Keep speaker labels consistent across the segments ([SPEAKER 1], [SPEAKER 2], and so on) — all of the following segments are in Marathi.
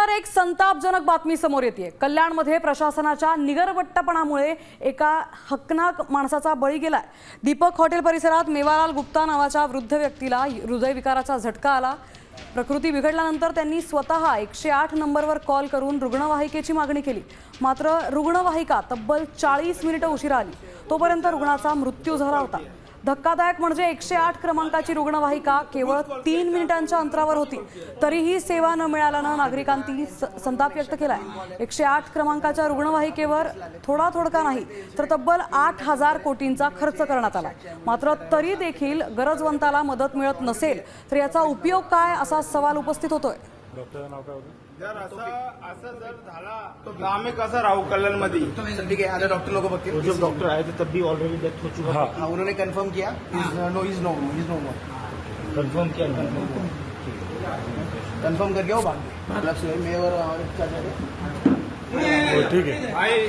[SPEAKER 1] त्यानंतर एक संतापजनक बातमी समोर येते। कल्याणमध्ये प्रशासनाच्या निगरवट्टपणामुळे एका हकनाक माणसाचा बळी गेलाय। दीपक हॉटेल परिसरात मेवालाल गुप्ता नावाच्या वृद्ध व्यक्तीला हृदयविकाराचा झटका आला। प्रकृती बिघडल्यानंतर त्यांनी स्वतः 108 नंबरवर कॉल करून रुग्णवाहिकेची मागणी केली, मात्र रुग्णवाहिका तब्बल 40 मिनिटे उशिरा आली। तोपर्यंत रुग्णाचा मृत्यू झाला होता। धक्कादायक म्हणजे 108 क्रमांकाची रुग्णवाहिका केवळ 3 मिनिटांच्या अंतरावर होती, तरीही सेवा न मिळाल्यानं नागरिकांनी संताप व्यक्त केलाय। 108 क्रमांकाच्या रुग्णवाहिकेवर थोडका नाही तर तब्बल 8000 कोटींचा खर्च करण्यात आला, मात्र तरी देखील गरजवंताला मदत मिळत नसेल तर याचा उपयोग काय असा सवाल उपस्थित होतोय।
[SPEAKER 2] डॉक्टरचं नाव काय होतं? जर असं जर झाला तो आम्ही कसं राहू कल्याणमध्ये?
[SPEAKER 3] ठीक है, आधे डॉक्टर लोगों को
[SPEAKER 2] जो डॉक्टर आए थे तब भी ऑलरेडी डेथ हो चुका था।
[SPEAKER 3] उन्होंने कंफर्म किया नो इज नो
[SPEAKER 2] कंफर्म किया
[SPEAKER 3] कंफर्म करके वो भाग गए। मैं और
[SPEAKER 2] ठीक है भाई,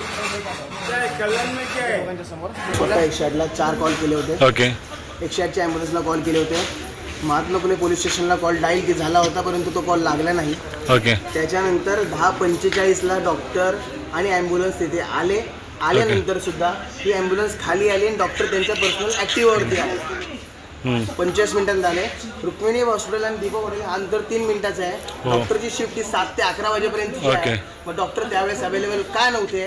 [SPEAKER 2] क्या है कल्याण में क्या है?
[SPEAKER 3] समोर 108ला 4 कॉल केले होते।
[SPEAKER 4] ओके
[SPEAKER 3] 108च्या ॲम्ब्युलन्सला कॉल केले होते। महात्मा फुले पोलीस स्टेशनला कॉल डायल की झाला होता, परंतु तो कॉल लागला नाही।
[SPEAKER 4] ओके
[SPEAKER 3] त्याच्यानंतर 10:45ला डॉक्टर आणि ॲम्ब्युलन्स तिथे आल्यानंतर सुद्धा ही ॲम्ब्युलन्स खाली आली आणि डॉक्टर त्यांच्या पर्सनल ॲक्टिव्हावरती आले। 25 मिनिटांत झाले। रुक्मिणी हॉस्पिटल आणि दीपक हॉटेल अंतर 3 मिनिटाचं आहे। डॉक्टरची शिफ्ट ही 7 ते 11 वाजेपर्यंतची आहे। मग डॉक्टर त्यावेळेस अवेलेबल का नव्हते?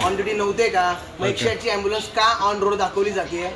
[SPEAKER 3] ऑन ड्युटी नव्हते का? मग 108ची ॲम्ब्युलन्स का ऑन रोड दाखवली जाते?